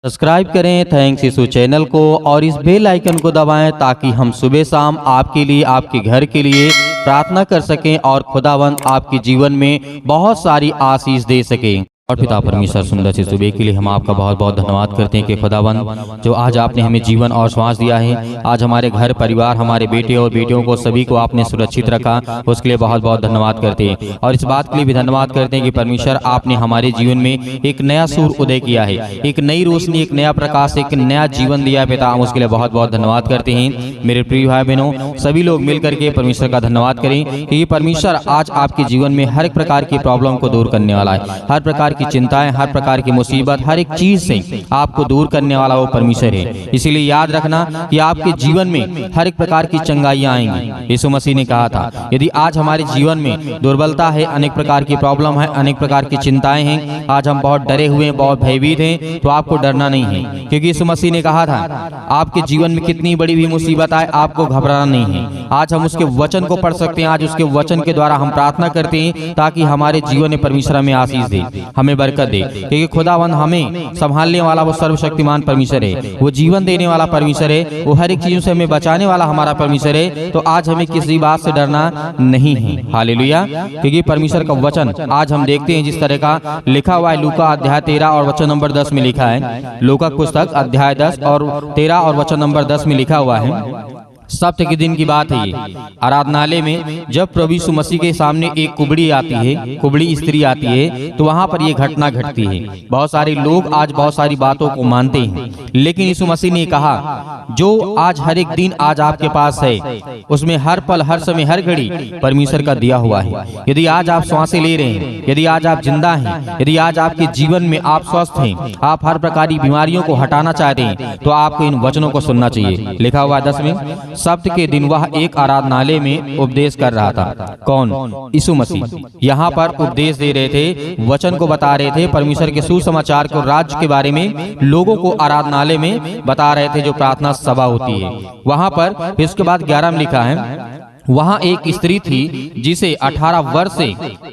Subscribe करें thanks यीशु channel को और इस बेल आइकन को दबाएं ताकि हम सुबह शाम आपके लिए आपके घर के लिए प्रार्थना कर सकें और खुदावंद आपके जीवन में बहुत सारी आशीष दे सकें। और पिता परमेश्वर सुंदर से सुबह के लिए हम आपका बहुत बहुत धन्यवाद करते हैं कि खुदावंद जो आज आपने हमें जीवन और श्वास दिया है, आज हमारे घर परिवार हमारे बेटे और बेटियों को सभी को आपने सुरक्षित रखा, उसके लिए बहुत बहुत धन्यवाद करते हैं। और इस बात के लिए भी धन्यवाद करते हैं कि परमेश्वर आपने हमारे जीवन में एक नया सूर उदय किया है, एक नई रोशनी, एक नया प्रकाश, एक नया जीवन दिया है। पिता हम उसके लिए बहुत बहुत धन्यवाद करते हैं। मेरे प्रिय भाई बहनों, सभी लोग मिल करके परमेश्वर का धन्यवाद करें कि परमेश्वर आज आपके जीवन में हर एक प्रकार की प्रॉब्लम को दूर करने वाला है, हर प्रकार की चिंताएं, हर प्रकार की मुसीबत, हर एक चीज से आपको दूर करने वाला वो परमेश्वर है। इसीलिए याद रखना कि आपके जीवन में हर एक प्रकार की चंगाइयां आएंगी। यीशु मसीह ने कहा था यदि आज हमारे जीवन में दुर्बलता है, अनेक प्रकार की प्रॉब्लम है, अनेक प्रकार की चिंताएं हैं, आज हम बहुत डरे हुए हैं, बहुत भयभीत हैं, तो आपको डरना नहीं है, क्योंकि यीशु मसीह ने कहा था आपके जीवन में कितनी बड़ी भी मुसीबत आए आपको घबराना नहीं है। आज हम उसके वचन को पढ़ सकते हैं, आज उसके वचन के द्वारा हम प्रार्थना करते हैं ताकि हमारे जीवन में परमेश्वर हमें आशीष दे, हमें बरकत दे, क्योंकि खुदावंद हमें संभालने वाला वो सर्वशक्तिमान परमेश्वर है, वो जीवन देने वाला परमेश्वर है, वो हर एक चीजों से हमें बचाने वाला हमारा परमेश्वर है। तो आज हमें किसी बात से डरना नहीं है। हालेलुया। क्योंकि परमेश्वर का वचन आज हम देखते हैं जिस तरह का लिखा हुआ है, लूका अध्याय 13 और वचन नंबर 10 में लिखा है। लूका पुस्तक अध्याय 10 और 13 और वचन नंबर 10 में लिखा हुआ है, सप्ताह के दिन की बात है ये। आराधनालय में जब प्रभु यीशु मसीह के सामने एक कुबड़ी आती है, कुबड़ी स्त्री आती है, तो वहां पर ये घटना घटती है। बहुत सारे लोग आज बहुत सारी बातों को मानते हैं, लेकिन यीशु मसीह ने कहा जो आज हर एक दिन आज आपके पास है उसमें हर पल, हर समय, हर घड़ी परमेश्वर का दिया हुआ है। यदि आज आप सांसें ले रहे हैं, यदि आज आप जिंदा हैं, यदि आज आपके जीवन में आप स्वस्थ हैं, आप हर प्रकार की बीमारियों को हटाना चाहते हैं, तो आपको इन वचनों को सुनना चाहिए। लिखा हुआ 10 में, सप्ताह के दिन वह एक आराधनालय में उपदेश कर रहा था। कौन? यीशु मसीह यहाँ पर उपदेश दे रहे थे, वचन को बता रहे थे, परमेश्वर के सुसमाचार को, राज्य के बारे में लोगों को आराधनालय में बता रहे थे, जो प्रार्थना सभा होती है वहां पर। इसके बाद 11 में लिखा है, वहां एक स्त्री थी जिसे 18 वर्ष से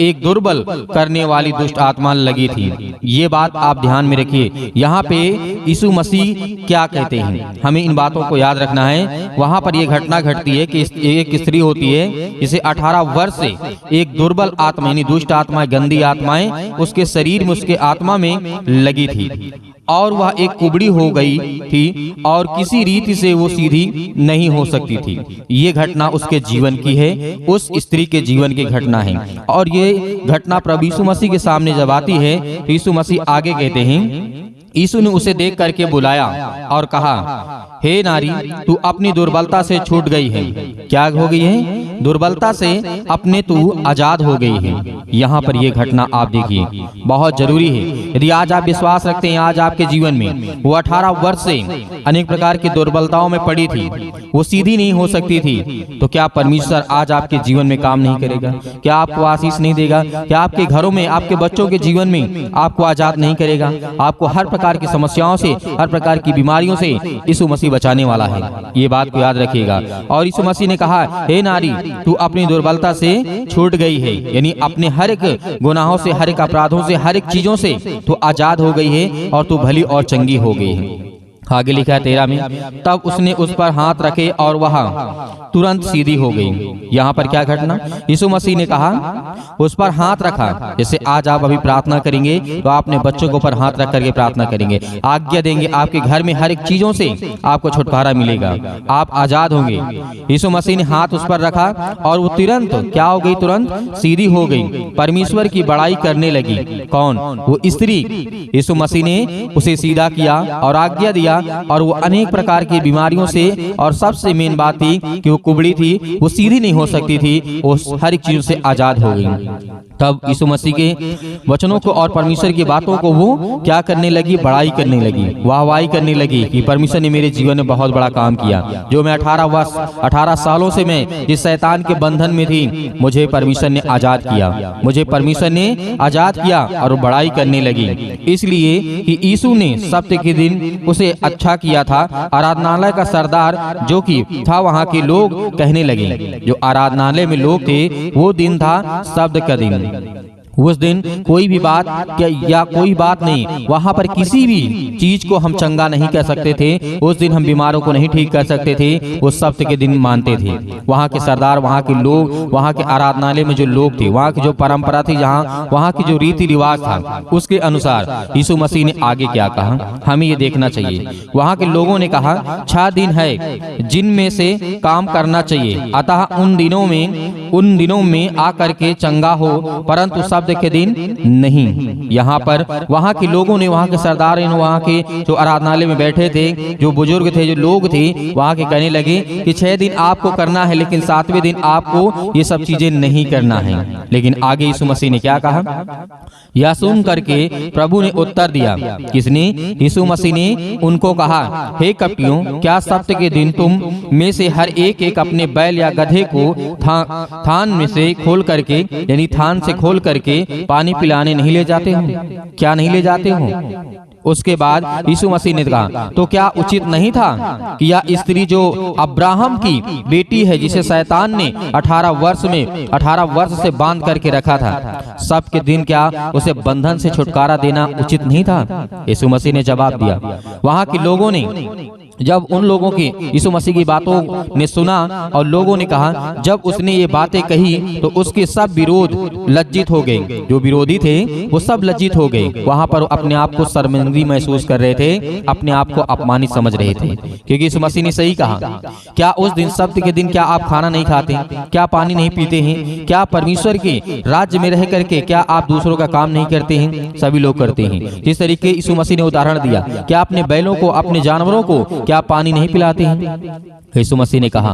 एक दुर्बल करने वाली दुष्ट आत्मा लगी थी। ये बात आप ध्यान में रखिए, यहाँ पे यीशु मसीह क्या कहते हैं, हमें इन बातों को याद रखना है। वहां पर ये घटना घटती है कि एक स्त्री होती है जिसे 18 वर्ष से एक दुर्बल आत्मा यानी दुष्ट आत्मा, गंदी आत्माएं उसके शरीर में, उसके आत्मा में लगी थी, और वह एक कुबड़ी हो गई थी और किसी रीति से वो सीधी नहीं हो सकती थी। ये घटना उसके जीवन की है, उस स्त्री के जीवन की घटना है। और ये घटना प्रभु यीशु मसीह के सामने जब आती है तो यीशु मसीह आगे कहते हैं, यीशु ने उसे देख करके बुलाया और कहा, हे नारी, तू अपनी दुर्बलता से छूट गई है। क्या हो गई है? दुर्बलता से अपने तू आजाद हो गई है। यहाँ पर यह घटना आप देखिए, बहुत जरूरी है। यदि आज आप विश्वास रखते हैं आज आपके जीवन में वो 18 वर्ष से अनेक प्रकार की दुर्बलताओं में पड़ी थी, वो सीधी नहीं हो सकती थी, तो क्या परमेश्वर आज आपके जीवन में काम नहीं करेगा? क्या आपको आशीष नहीं देगा? क्या आपके घरों में, आपके बच्चों के जीवन में आपको आजाद नहीं करेगा? आपको हर प्रकार की समस्याओं से, हर प्रकार की बीमारियों से यीशु मसीह बचाने वाला है। ये बात को याद रखिएगा। और यीशु मसीह ने कहा, हे नारी, तू अपनी दुर्बलता से छूट गई है, यानी अपने हर एक गुनाहों से, हर एक अपराधों से, हर एक चीजों से तू आजाद हो गई है और तू भली और चंगी हो गई है। आगे लिखा है 13 में, तब उसने उस पर हाथ रखे और वह तुरंत सीधी हो गई। यहाँ पर क्या घटना? यीशु मसीह ने कहा उस पर हाथ रखा। जैसे आज आप अभी प्रार्थना करेंगे तो आपने बच्चों के ऊपर हाथ रख करके प्रार्थना करेंगे, आज्ञा देंगे, आपके घर में हर एक चीजों से आपको छुटकारा मिलेगा, आप आजाद होंगे। यीशु मसीह ने हाथ उस पर रखा और वो तुरंत क्या हो गई? तुरंत सीधी हो गई, परमेश्वर की बड़ाई करने लगी। कौन? वो स्त्री। यीशु मसीह ने उसे सीधा किया और आज्ञा दिया, और वो अनेक प्रकार की बीमारियों से, और सबसे मेन बात थी कि वो कुबड़ी थी, वो सीधी नहीं हो सकती थी, वो हर एक चीज से आजाद हो गई। तब यीशु मसीह के वचनों को और परमेश्वर की बातों को वो क्या करने लगी? बड़ाई करने लगी, वाहवाही करने लगी कि परमेश्वर ने मेरे जीवन में बहुत बड़ा काम किया। जो मैं 18 सालों से मैं जिस शैतान के बंधन में थी, मुझे परमेश्वर ने आजाद किया, मुझे परमेश्वर ने आजाद किया, और वो बड़ाई करने लगी। इसलिए कि यीशु ने सप्ताह के दिन उसे अच्छा किया था। आराधनालय का सरदार जो कि था, वहाँ के लोग कहने लगे, जो आराधनालय में लोग थे, वो दिन था शब्द का दिन, उस दिन कोई भी बात या कोई बात नहीं, वहाँ पर किसी भी चीज को हम चंगा नहीं कह सकते थे। उस दिन हम बीमारों को नहीं ठीक कर सकते थे। वो सप्त के दिन मानते थे। वहाँ के सरदार, वहाँ के लोग, वहाँ के आराधनालय में जो लोग थे, वहाँ की जो परंपरा थी, जहाँ वहाँ की जो रीति रिवाज था, उसके अनुसार यीशु मसीह ने आगे क्या कहा, हमें ये देखना चाहिए। वहाँ के लोगों ने कहा 6 दिन है जिनमें से काम करना चाहिए, अतः उन दिनों में आकर के चंगा हो, परंतु शब्द के दिन नहीं। यहाँ पर वहाँ के लोगों ने, वहाँ के सरदार, वहाँ के जो आराधनालय में बैठे थे, जो बुजुर्ग थे, जो लोग थे, वहाँ के कहने लगे कि 6 दिन आपको करना है, लेकिन 7वें दिन आपको ये सब चीजें नहीं करना है। लेकिन आगे यीशु मसीह ने क्या कहा, यह सुन करके प्रभु ने उत्तर दिया, किसने? यीशु मसीह ने उनको कहा, हे कपटियों, क्या सप्त के दिन तुम में से हर एक अपने बैल या गधे को थान में से खोल करके, यानी थान से खोल करके पानी पिलाने नहीं ले जाते हो? क्या नहीं ले जाते हो? उसके बाद यीशु मसीह ने कहा, तो क्या उचित नहीं था कि यह स्त्री जो अब्राहम की बेटी है, जिसे शैतान ने 18 वर्ष से बांध करके रखा था, सब के दिन क्या उसे बंधन से छुटकारा देना उचित नहीं था? यीशु मसीह ने जवाब दिया। वहाँ के लोगों ने, जब उन लोगों की यीशु मसीह की बातों ने सुना और लोगों ने कहा, जब उसने ये बातें कही तो उसके सब विरोध लज्जित हो गए। जो विरोधी थे वो सब लज्जित हो गए। वहां पर अपने आप को शर्मिंदगी महसूस कर रहे थे, अपने आप को अपमानित समझ रहे थे, क्योंकि यीशु मसीह ने सही कहा। क्या उस दिन सप्त के दिन क्या आप खाना नहीं खाते? क्या पानी नहीं पीते हैं? क्या परमेश्वर के राज्य में रह करके क्या आप दूसरों का काम नहीं करते हैं? सभी लोग करते हैं। जिस तरीके यीशु मसीह ने उदाहरण दिया, क्या अपने बैलों को, अपने जानवरों को क्या पानी नहीं पिलाते हैं? यीशु मसीह ने कहा।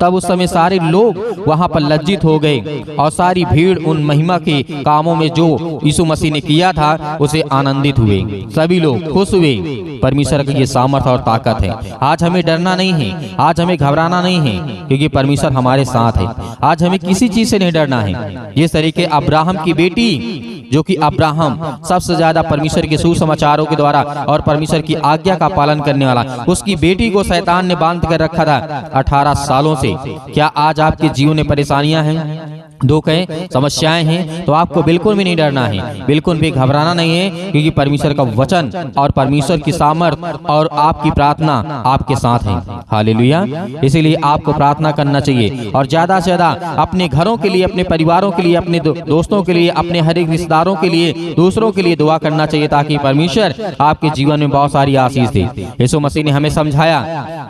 तब उस समय सारे लोग वहां पर लज्जित हो गए और सारी भीड़ उन महिमा के कामों में जो यीशु मसीह ने किया था उसे आनंदित हुए। सभी लोग खुश हुए। परमेश्वर की ये सामर्थ और ताकत है। आज हमें डरना नहीं है, आज हमें घबराना नहीं है, क्योंकि परमेश्वर हमारे साथ है। आज हमें किसी चीज से नहीं डरना है। जिस तरीके अब्राहम की बेटी, जो कि अब्राहम सबसे ज्यादा परमेश्वर के सुसमाचारों के द्वारा और परमेश्वर की आज्ञा का पालन करने वाला, उसकी बेटी को शैतान ने बांध कर रखा था 18 सालों से। क्या आज आपके जीवन में परेशानियां हैं, दुख है, समस्याएं हैं, तो आपको बिल्कुल भी नहीं डरना है, बिल्कुल भी घबराना नहीं है, क्योंकि परमेश्वर का वचन और परमेश्वर की सामर्थ और आपकी प्रार्थना आपके साथ है। हालेलुया। इसीलिए आपको प्रार्थना करना चाहिए और ज्यादा से ज्यादा अपने घरों के लिए, अपने परिवारों के लिए, अपने दोस्तों के लिए, अपने हर एक रिश्तेदारों के लिए, दूसरों के लिए दुआ करना चाहिए, ताकि परमेश्वर आपके जीवन में बहुत सारी आशीष दे। यीशु मसीह ने हमें समझाया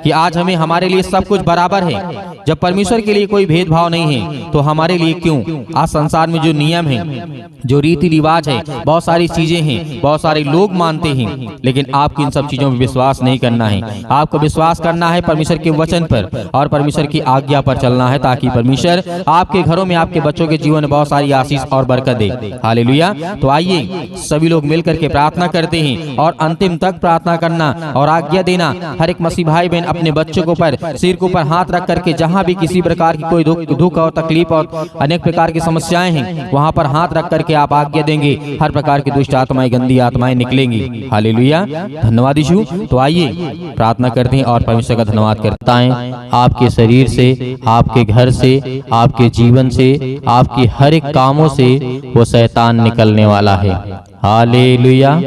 कि आज हमें, हमारे लिए सब कुछ बराबर है। जब परमेश्वर के लिए कोई भेदभाव नहीं है तो हमारे लिए क्यों? आज संसार में जो नियम है, जो रीति रिवाज है, बहुत सारी चीजें हैं, बहुत सारे लोग मानते हैं, लेकिन आपको इन सब चीजों में विश्वास नहीं करना है। आपको विश्वास करना है परमेश्वर के वचन पर और परमेश्वर की आज्ञा पर चलना है, ताकि परमेश्वर आपके घरों में, आपके बच्चों के जीवन में बहुत सारी आशीष और बरकत दे। हालेलुया। तो आइए सभी लोग मिलकर के प्रार्थना करते हैं और अंतिम तक प्रार्थना करना और आज्ञा देना। हर एक मसीह भाई बहन अपने बच्चों को पर, सिर के ऊपर हाथ रख करके, जहाँ भी किसी प्रकार की कोई दुख और तकलीफ और अनेक प्रकार की समस्याएं हैं, वहां पर हाथ रख करके आप आज्ञा देंगे, हर प्रकार की दुष्ट आत्माएं, गंदी आत्माएं निकलेंगी। हालेलुया। धन्यवाद यीशु। तो आइए प्रार्थना करते हैं और परमेश्वर का धन्यवाद करता है। आपके शरीर से, आपके घर से, आपके जीवन से, आपकी हर एक कामों से वो शैतान निकलने वाला है। हालेलुया।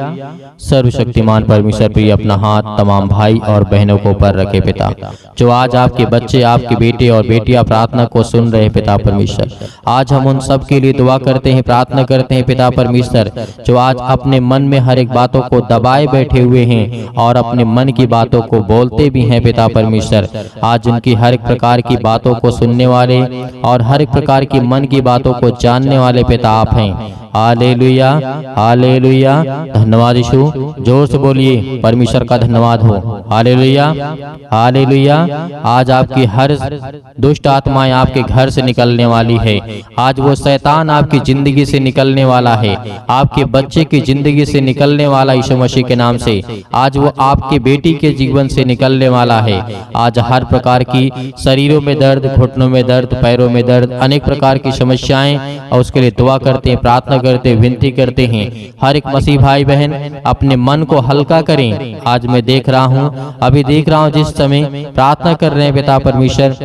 सर्वशक्तिमान परमेश्वर पर अपना हाथ तमाम भाई और बहनों को ऊपर रखे पिता, जो आज आपके बच्चे, आपके बेटे और बेटियां प्रार्थना को सुन रहे पिता परमेश्वर, आज हम उन सब के लिए दुआ करते हैं, प्रार्थना करते हैं पिता परमेश्वर, जो आज अपने मन में हर एक बातों को दबाए बैठे हुए हैं और अपने मन की बातों को बोलते भी हैं पिता परमेश्वर। आज उनकी हर एक प्रकार की बातों को सुनने वाले और हर एक प्रकार की मन की बातों को जानने वाले पिता आप हैं। Hallelujah, hallelujah. धन्यवाद यीशु। जोर से बोलिए, परमेश्वर का धन्यवाद हो। Hallelujah, hallelujah. आज आपकी हर दुष्ट आत्माएं आपके घर से निकलने वाली है। आज वो शैतान आपकी जिंदगी से निकलने वाला है, आपके बच्चे की जिंदगी से निकलने वाला यीशु मसीह के नाम से। आज वो आपके बेटी के जीवन से निकलने वाला है। आज हर प्रकार की शरीरों में दर्द, घुटनों में दर्द, पैरों में दर्द, अनेक प्रकार की समस्याएं, और उसके लिए दुआ करते हैं, प्रार्थना करते, विनती करते हैं। हर एक मसीह भाई बहन अपने मन को हल्का करें। आज मैं देख रहा हूं अभी देख रहा हूँ जिस समय प्रार्थना कर रहे हैं पिता परमेश्वर,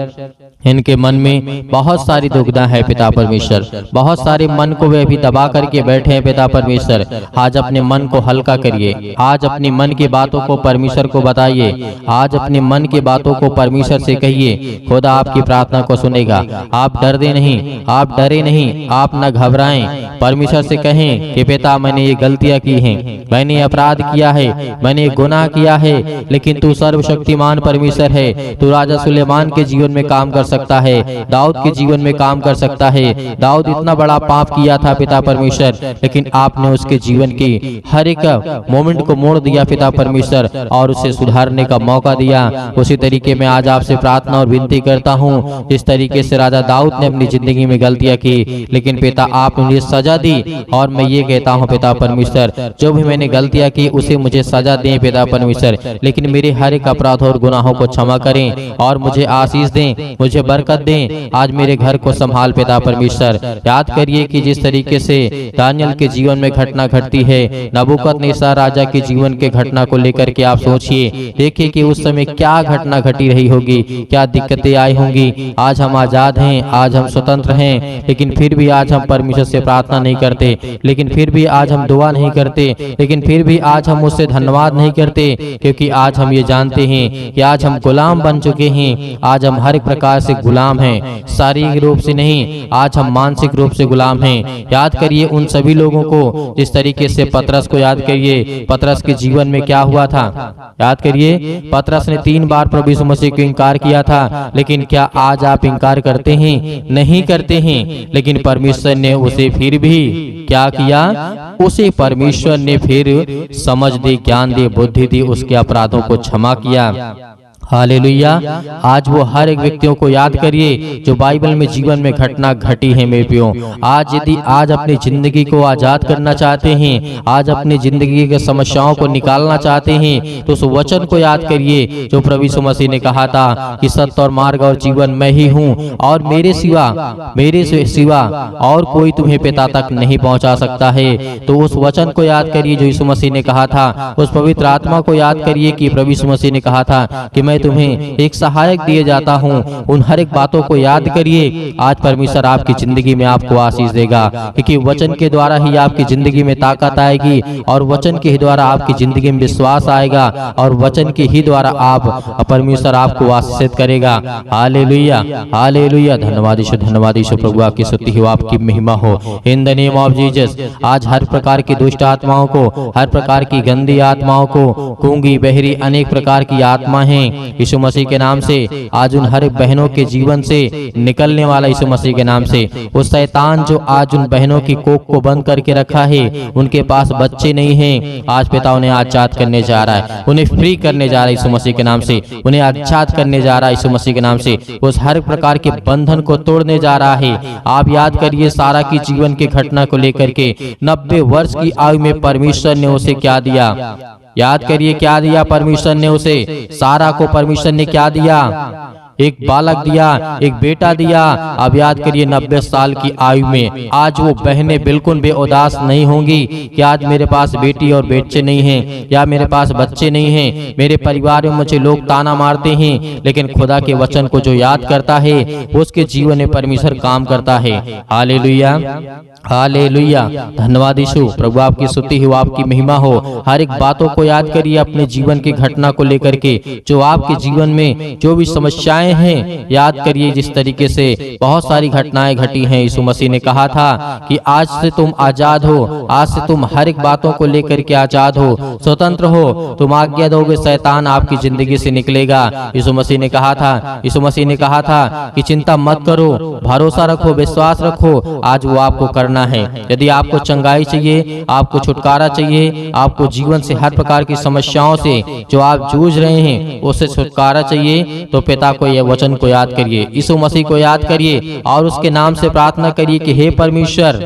इनके मन में बहुत सारी दुविधा है पिता परमेश्वर, बहुत सारे मन को वे अभी दबा करके बैठे हैं पिता परमेश्वर। आज अपने मन को हल्का करिए, आज अपनी मन की बातों को परमेश्वर को बताइए, आज अपने मन की बातों को परमेश्वर से कहिए, खुदा आपकी प्रार्थना को सुनेगा। आप डरते नहीं, आप डरे नहीं, आप न घबराएं, परमेश्वर से कहें कि पिता मैंने ये गलतियां की हैं, मैंने अपराध किया है, मैंने गुनाह किया है, लेकिन तू सर्वशक्तिमान परमेश्वर है, तू राजा सुलेमान के जीवन में काम कर सकता है, दाऊद के जीवन में काम कर सकता है। दाऊद इतना बड़ा पाप किया था पिता परमेश्वर, लेकिन आपने उसके जीवन की हर एक मोमेंट को मोड़ दिया पिता परमेश्वर और उसे सुधारने का मौका दिया। उसी तरीके में आज आपसे प्रार्थना और विनती करता हूँ, जिस तरीके से राजा दाऊद ने अपनी जिंदगी में गलतियां की, लेकिन पिता आपने मुझे सजा दी, और मैं ये कहता हूँ पिता परमेश्वर, जो भी मैंने गलतियां की उसे मुझे सजा दें पिता परमेश्वर, लेकिन मेरे हर एक अपराध और गुनाहों को क्षमा करें और मुझे आशीष दें, मुझे बरकत दें। आज मेरे घर को संभाल पिता परमेश्वर। याद करिए कि जिस तरीके से दानियल के जीवन में घटना घटती है, नबूकदनेस्सर राजा के जीवन के घटना को लेकर के आप सोचिए, देखिए कि उस समय क्या घटना घटी रही होगी, क्या दिक्कतें आई होंगी। आज हम आजाद हैं, आज हम स्वतंत्र हैं, लेकिन फिर भी आज हम परमेश्वर से प्रार्थना नहीं करते, लेकिन फिर भी आज हम दुआ नहीं करते, लेकिन फिर भी आज हम उससे धन्यवाद नहीं करते, क्योंकि आज हम ये जानते हैं कि आज हम गुलाम बन चुके हैं। आज हम हर एक प्रकार से गुलाम हैं, शारीरिक रूप से नहीं, आज हम मानसिक रूप से गुलाम हैं। याद करिए उन सभी लोगों को, जिस तरीके से पतरस को याद करिए, पतरस के जीवन में क्या हुआ था। याद करिए पतरस ने 3 बार प्रभु यीशु मसीह को इनकार किया था, लेकिन क्या आज आप इनकार करते हैं? नहीं करते हैं। लेकिन परमेश्वर ने उसे फिर भी क्या किया? उसे परमेश्वर ने फिर समझ दी, ज्ञान दी, बुद्धि दी, उसके अपराधों को क्षमा किया। हालेलुया। आज वो हर एक व्यक्तियों को याद करिए जो बाइबल में जीवन में घटना घटी है मेरे प्रियो। आज यदि आज अपनी जिंदगी को आजाद करना चाहते हैं, आज अपनी जिंदगी के समस्याओं को निकालना चाहते हैं, तो उस वचन को याद करिए जो प्रभु यीशु मसीह ने कहा था कि सत्य और मार्ग और जीवन मैं ही हूँ, और मेरे सिवा और कोई तुम्हें पिता तक नहीं पहुँचा सकता है। तो उस वचन को याद करिए जो यीशु मसीह ने कहा था, उस पवित्र आत्मा को याद करिए कि प्रभु यीशु मसीह ने कहा था कि मैं तुम्हें एक सहायक दिए जाता हूँ। उन हर एक बातों को याद करिए। आज परमेश्वर आपकी जिंदगी में आपको आशीष देगा, क्योंकि वचन के द्वारा ही आपकी जिंदगी में ताकत आएगी, और वचन के ही द्वारा आपकी जिंदगी में विश्वास आएगा, और वचन के ही द्वारा आप परमेश्वर आपको आशीषित करेगा। Hallelujah, hallelujah. धन्यवाद यीशु, धन्यवाद यीशु। प्रभु आपकी स्तुति हो, आपकी महिमा हो। In the name of Jesus. आज हर प्रकार की दुष्ट आत्माओं को, हर प्रकार की गंदी आत्माओं को, गूंगी बहरी अनेक प्रकार की आत्मा हैं, यीशु मसीह के नाम से आज उन हर बहनों के जीवन से निकलने वाला यीशु मसीह के नाम से। वो शैतान जो आज उन बहनों की कोख को बंद करके रखा है, उनके पास बच्चे नहीं हैं, आज पिता उन्हें आजाद करने जा रहा है, उन्हें फ्री करने जा रहा है यीशु मसीह के नाम से, उन्हें आजाद करने जा रहा है यीशु मसीह के नाम से। उस हर प्रकार के बंधन को तोड़ने जा रहा है। आप याद करिए सारा की जीवन की घटना को लेकर के 90 वर्ष की आयु में परमेश्वर ने उसे क्या दिया? याद करिए क्या दिया परमेश्वर ने उसे? सारा को परमेश्वर ने क्या दिया? एक बालक दिया, एक बेटा दिया। अब याद करिए 90 साल की आयु में आज वो बहनें बिल्कुल बेउदास नहीं होंगी कि आज मेरे पास बेटी और बच्चे नहीं हैं, या मेरे पास बच्चे नहीं हैं, मेरे परिवार में मुझे लोग ताना मारते हैं, लेकिन खुदा के वचन को जो याद करता है उसके जीवन में परमेश्वर काम करता है। Hallelujah, hallelujah. धन्यवाद यीशु। प्रभु आपकी स्तुति हो, आपकी महिमा हो। हर एक बातों को याद करिए अपने जीवन की घटना को लेकर के, जो आपके जीवन में जो भी समस्याएं हैं, याद करिए जिस तरीके से बहुत सारी घटनाएं घटी हैं। यीशु मसीह ने कहा था कि आज से तुम आजाद हो, आज से तुम हर एक बातों को लेकर के आजाद हो, स्वतंत्र हो। तुम आज्ञा दोगे, शैतान आपकी जिंदगी से निकलेगा। यीशु मसीह ने कहा था, यीशु मसीह ने कहा था कि चिंता मत करो, भरोसा रखो, विश्वास रखो। आज वो आपको करना है। यदि आपको चंगाई चाहिए, आपको छुटकारा चाहिए, आपको जीवन से हर प्रकार की समस्याओं से जो आप जूझ रहे हैं उससे छुटकारा चाहिए, तो पिता को यह वचन को याद करिए, यीशु मसीह को याद करिए और उसके नाम से प्रार्थना करिए कि हे परमेश्वर,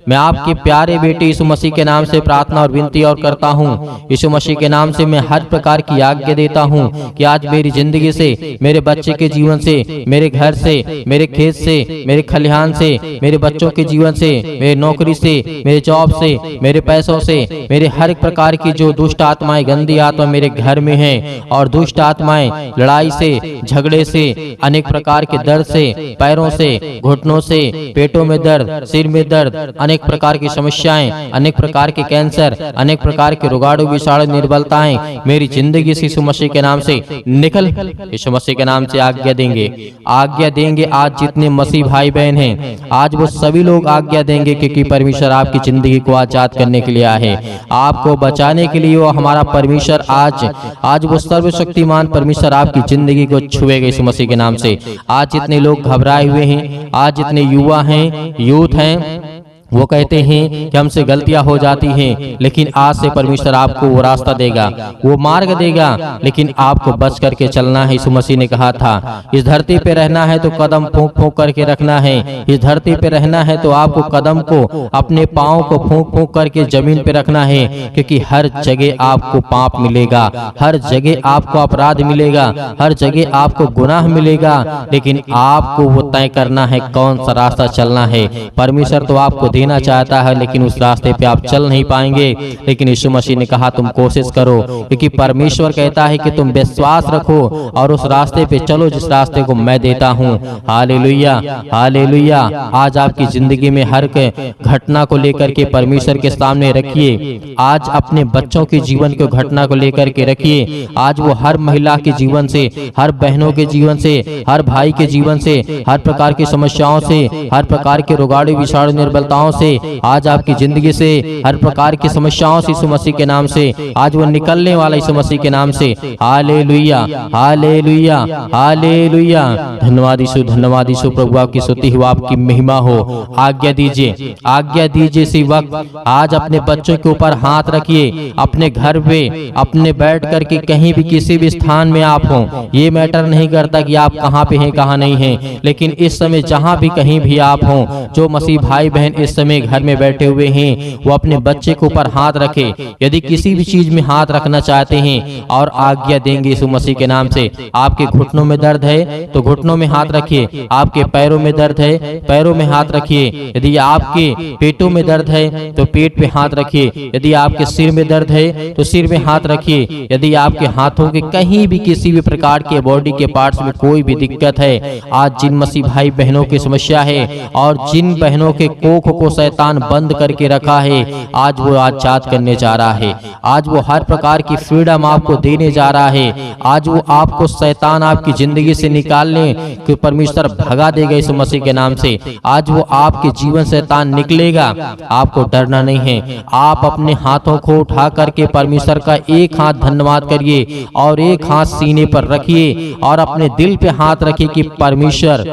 मैं आपके प्यारे बेटे यीशु मसीह के नाम से प्रार्थना और विनती और करता हूँ। यीशु मसीह के नाम से मैं हर प्रकार की आज्ञा देता हूँ कि आज मेरी जिंदगी से, मेरे बच्चे के जीवन से, मेरे घर से, मेरे खेत से, मेरे खलिहान से, मेरे बच्चों के जीवन से, मेरे नौकरी से, मेरे जॉब से, मेरे पैसों से, मेरे हर एक प्रकार की जो दुष्ट आत्माएं, गंदी आत्मा मेरे घर में हैं, और दुष्ट आत्माएं लड़ाई से, झगड़े से, अनेक प्रकार के दर्द से, पैरों से, घुटनों से, पेटों में दर्द, सिर में दर्द, अनेक प्रकार की समस्याएं, अनेक प्रकार के कैंसर, अनेक प्रकार के रोगाणु विषाणु निर्बलताएं मेरी जिंदगी से यीशु मसीह के नाम से निकल, यीशु मसीह के नाम से आज्ञा देंगे, आज्ञा देंगे। आज जितने मसीह भाई बहन हैं, आज वो सभी लोग आज्ञा देंगे, क्योंकि परमेश्वर आपकी जिंदगी को आजाद करने के लिए आया है, आपको बचाने के लिए। वो हमारा परमेश्वर आज वो सर्वशक्तिमान परमेश्वर आपकी जिंदगी को छुएगा यीशु मसीह के नाम से। आज जितने लोग घबराए हुए हैं, आज जितने युवा हैं, यूथ हैं, वो कहते हैं कि हमसे गलतियां हो जाती हैं, लेकिन आज से परमेश्वर आपको वो रास्ता देगा, वो मार्ग देगा, लेकिन आपको बच करके चलना है। यीशु मसीह ने कहा था, इस धरती पे रहना है तो कदम फूंक फूंक करके रखना है। इस धरती पे रहना है तो आपको कदम को, अपने पाँव को फूंक फूंक करके जमीन पे रखना है, क्योंकि हर जगह आपको पाप मिलेगा, हर जगह आपको अपराध मिलेगा, हर जगह आपको गुनाह मिलेगा, लेकिन आपको वो तय करना है कौन सा रास्ता चलना है। परमेश्वर तो आपको देना चाहता है, लेकिन उस रास्ते पे आप चल नहीं पाएंगे। लेकिन यीशु मसीह ने कहा तुम कोशिश करो, क्योंकि परमेश्वर कहता है कि तुम विश्वास रखो और उस रास्ते पे चलो जिस रास्ते को मैं देता हूँ। Hallelujah, hallelujah. आज आपकी जिंदगी में हर घटना को लेकर के परमेश्वर के सामने रखिए। आज अपने बच्चों के जीवन को घटना को लेकर के रखिए। आज वो हर महिला के जीवन से, हर बहनों के जीवन से, हर भाई के जीवन से, हर प्रकार की समस्याओं से, हर प्रकार के रोगाणु विषाणु निर्बलताओं से, आज आपकी जिंदगी से हर प्रकार की समस्याओं से यीशु मसीह के नाम से आज वो निकलने वाला यीशु मसीह के नाम से। Hallelujah, hallelujah, hallelujah. धन्यवाद यीशु, धन्यवाद यीशु। प्रभु आपकी स्तुति हो, आपकी महिमा हो। आज्ञा दीजिए, आज्ञा दीजिए। इसी वक्त आज अपने बच्चों के ऊपर हाथ रखिए, अपने घर पे, अपने बैठ करके कहीं भी किसी भी स्थान में आप हो, ये मैटर नहीं करता कि आप कहाँ पे हैं कहाँ नहीं हैं, लेकिन इस समय जहाँ भी कहीं भी आप हो, जो मसीह भाई बहन इस समय घर में बैठे हुए हैं, वो अपने बच्चे के ऊपर हाथ रखे। यदि किसी भी चीज में हाथ रखना चाहते हैं और आज्ञा देंगे यीशु मसीह के नाम से। आपके घुटनों में दर्द है तो घुटनों में हाथ रखिए, आपके पैरों में दर्द है पैरों में हाथ रखिए, यदि आपके पेटों में दर्द है तो पेट पे हाथ रखिए, यदि आपके सिर में दर्द है तो सिर में हाथ रखिए, यदि आपके हाथों के कहीं भी किसी भी प्रकार के बॉडी के पार्ट्स में कोई भी दिक्कत है, आज जिन मसीह भाई बहनों की समस्या है और जिन बहनों के कोख को शैतान बंद करके रखा है, आज वो आजाद करने जा रहा है। आज वो हर प्रकार की फ्रीडम आपको देने जा रहा है। आज वो आपको शैतान आपकी जिंदगी से निकालने के परमेश्वर भगा देगा यीशु मसीह के नाम से। आज वो आपके जीवन शैतान निकलेगा, आपको डरना नहीं है। आप अपने हाथों को उठा करके परमेश्वर का एक हाथ धन्यवाद करिए और एक हाथ सीने पर रखिए और अपने दिल पे हाथ रखिए कि परमेश्वर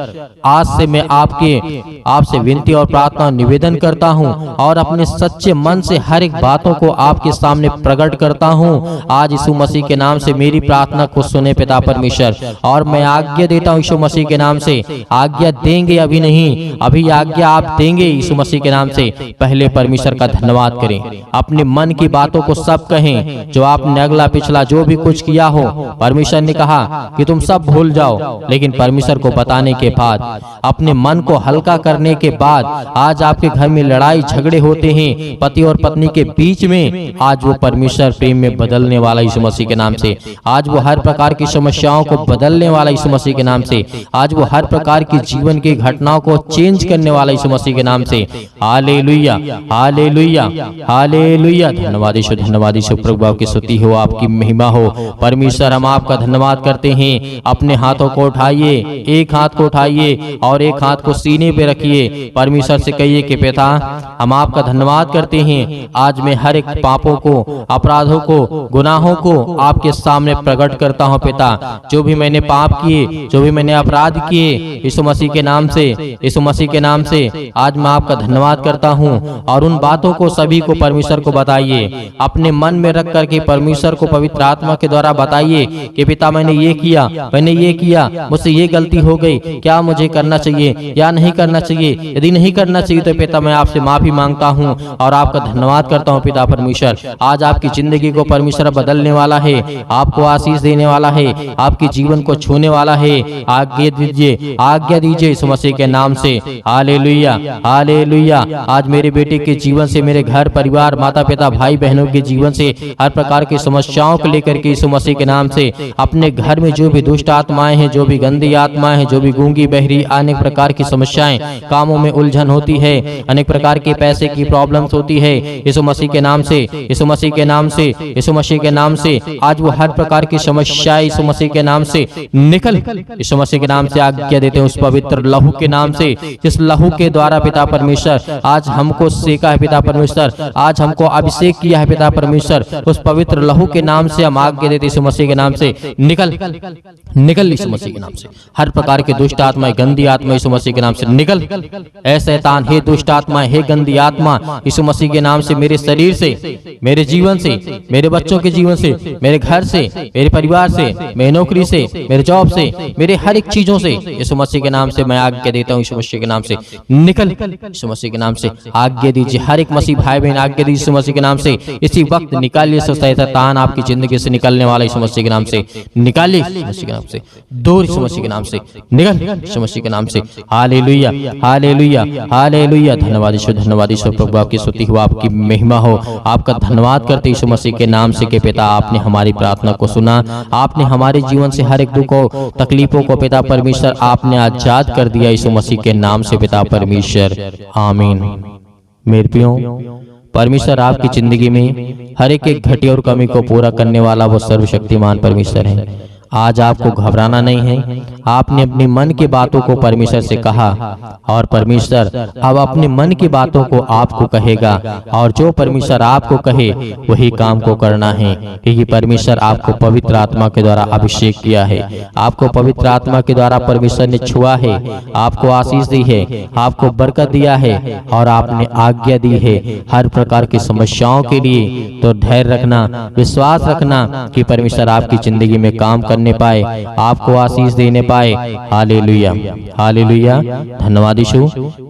आज से मैं आपसे विनती और प्रार्थना निवेदन करता हूं और अपने सच्चे मन से हर एक बातों को आपके सामने प्रकट करता हूं। आज यीशु मसीह के नाम से मेरी प्रार्थना को सुने पिता परमेश्वर, और मैं आज्ञा देता हूं यीशु मसीह के नाम से। आज्ञा देंगे, अभी नहीं, अभी आज्ञा आप देंगे यीशु मसीह के नाम से। पहले परमेश्वर का धन्यवाद करें, अपने मन की बातों को सब कहें, जो आपने अगला पिछला जो भी कुछ किया हो। परमेश्वर ने कहा कि तुम सब भूल जाओ, लेकिन परमेश्वर को बताने के बाद, अपने मन को हल्का करने के बाद, आज आपके घर में लड़ाई झगड़े होते हैं पति और पत्नी के बीच में, आज वो परमेश्वर प्रेम में बदलने वाला यीशु मसीह के नाम से। आज वो हर प्रकार की समस्याओं को बदलने वाला यीशु मसीह के नाम से। आज वो हर प्रकार की जीवन की घटनाओं को चेंज करने वाला यीशु मसीह के नाम से। Hallelujah, hallelujah, hallelujah. धन्यवाद यीशु, धन्यवाद यीशु। प्रभु आपकी स्तुति हो, आपकी महिमा हो। परमेश्वर हम आपका धन्यवाद करते हैं। अपने हाथों को उठाइए, एक हाथ को उठाइए और एक हाथ को सीने पे रखिए। परमेश्वर से कहिए कि पिता हम आपका धन्यवाद करते हैं। आज मैं हर एक पापों को, अपराधों को, गुनाहों को आपके सामने प्रकट करता हूं पिता। जो भी मैंने पाप किए, जो भी मैंने अपराध किए, यीशु मसीह के नाम से, यीशु मसीह के नाम से आज मैं आपका धन्यवाद करता हूं। और उन बातों को सभी को परमेश्वर को बताइए, अपने मन में रख करके परमेश्वर को पवित्र आत्मा के द्वारा बताइए कि पिता मैंने ये किया, मैंने ये किया, मुझसे ये गलती हो गई, क्या मुझे करना चाहिए या नहीं करना चाहिए। यदि नहीं करना चाहिए तो पिता मैं आपसे माफ़ी मांगता हूँ और आपका धन्यवाद करता हूँ पिता परमेश्वर। आज आपकी ज़िंदगी को परमेश्वर बदलने वाला है, आपको आशीष देने वाला है, आपके जीवन को छूने वाला है। आज्ञा दीजिए यीशु मसीह के नाम से। Hallelujah hallelujah. आज मेरे बेटे के जीवन से, मेरे घर परिवार, माता पिता, भाई बहनों के जीवन से हर प्रकार की समस्याओं को लेकर के यीशु मसीह के नाम से, अपने घर में जो भी दुष्ट आत्माएं हैं, जो भी गंदी आत्माएं हैं, जो भी गूंगी बहरी, अनेक प्रकार की समस्याएं, कामों में उलझन होती है, अनेक प्रकार के पैसे की प्रॉब्लम्स होती है, यीशु मसीह के नाम से, यीशु मसीह के नाम से, यीशु मसीह के नाम से आज वो हर प्रकार की समस्याएं यीशु मसीह के नाम से निकल, यीशु मसीह के नाम से आज्ञा देते हैं उस पवित्र लहू के नाम से, जिस लहू के द्वारा पिता परमेश्वर आज हमको सेका है पिता परमेश्वर, आज हमको अभिषेक किया है पिता परमेश्वर, उस पवित्र लहू के नाम से हम आज्ञा देते यीशु मसीह के नाम से निकल निकल, यीशु मसीह के नाम से हर प्रकार के दुष्ट आत्माएं, गंदी आत्मा यीशु मसीह के नाम से निकल। ऐ शैतान, हे दुष्ट आत्मा, हे गंदी आत्मा, यीशु मसीह के नाम से मेरे शरीर से, मेरे जीवन से, मेरे बच्चों के जीवन से, मेरे घर से, मेरे परिवार से, मेरी नौकरी से, मेरे जॉब से, मेरे हर एक चीजों से यीशु मसीह के नाम से मैं आज्ञा देता हूँ यीशु मसीह के नाम से निकल, यीशु मसीह के नाम से आज्ञा दीजिए। हर एक मसीह भाई बहन आज्ञा दीजिए यीशु मसीह के नाम से, इसी वक्त निकालिए शैतान आपकी जिंदगी से निकलने वाला यीशु मसीह के नाम से निकालिए, यीशु मसीह के नाम से दूर, यीशु मसीह के नाम से निकल, यीशु मसीह के नाम से। Hallelujah hallelujah hallelujah. धन्यवाद ईश्वर, धन्यवाद ईश्वर प्रभु, आपकी स्तुति हो, आपकी महिमा हो, आपका धन्यवाद करते यीशु मसीह के नाम से कि पिता आपने हमारी प्रार्थना को सुना, आपने हमारे जीवन से हर एक दुखों तकलीफों को पिता परमेश्वर आपने आजाद कर दिया यीशु मसीह के नाम से पिता परमेश्वर, आमीन। मेरे प्रियो, परमेश्वर आपकी जिंदगी में हर एक घटी और कमी को पूरा करने वाला वो सर्वशक्तिमान परमेश्वर है। आज आपको घबराना नहीं है। आपने अपनी मन की बातों को परमेश्वर से कहा और परमेश्वर अब अपने मन की बातों को आपको कहेगा, और जो परमेश्वर आपको कहे वही काम को करना है, क्योंकि परमेश्वर आपको पवित्र आत्मा के द्वारा अभिषेक किया है, आपको पवित्र आत्मा के द्वारा परमेश्वर ने छुआ है, आपको आशीष दी है, आपको बरकत दिया है और आपने आज्ञा दी है हर प्रकार की समस्याओं के लिए। तो धैर्य रखना, विश्वास रखना कि परमेश्वर आपकी जिंदगी में काम करने पाए, आपको आशीष देने पाए। Hallelujah hallelujah. धन्यवाद यीशु।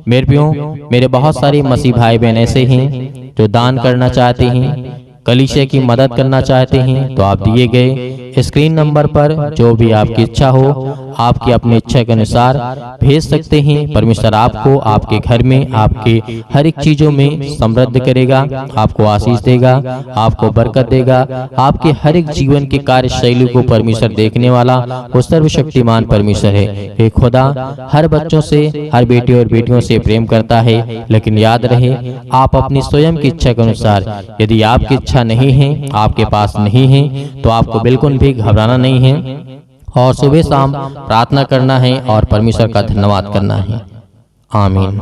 मेरे प्रियो, मेरे बहुत सारे मसीह भाई बहन ऐसे हैं जो दान करना चाहते हैं, कलीसिया की मदद करना चाहते हैं, तो आप दिए गए स्क्रीन नंबर पर जो भी आपकी इच्छा हो, आपकी अपनी इच्छा के अनुसार भेज सकते हैं। परमेश्वर आपको आपके घर में, आपके हर एक चीजों में समृद्ध करेगा, आपको आशीष देगा, आपको बरकत देगा, आपके हर एक जीवन की कार्यशैली को परमेश्वर देखने वाला वो सर्वशक्तिमान परमेश्वर है। हे खुदा हर बच्चों से, हर बेटे और बेटियों से प्रेम करता है, लेकिन याद रहे आप अपनी स्वयं की इच्छा के अनुसार, यदि आपकी इच्छा नहीं है, आपके पास नहीं है, तो आपको बिल्कुल भी घबराना नहीं है और सुबह शाम प्रार्थना करना है और परमेश्वर का धन्यवाद करना है। आमीन।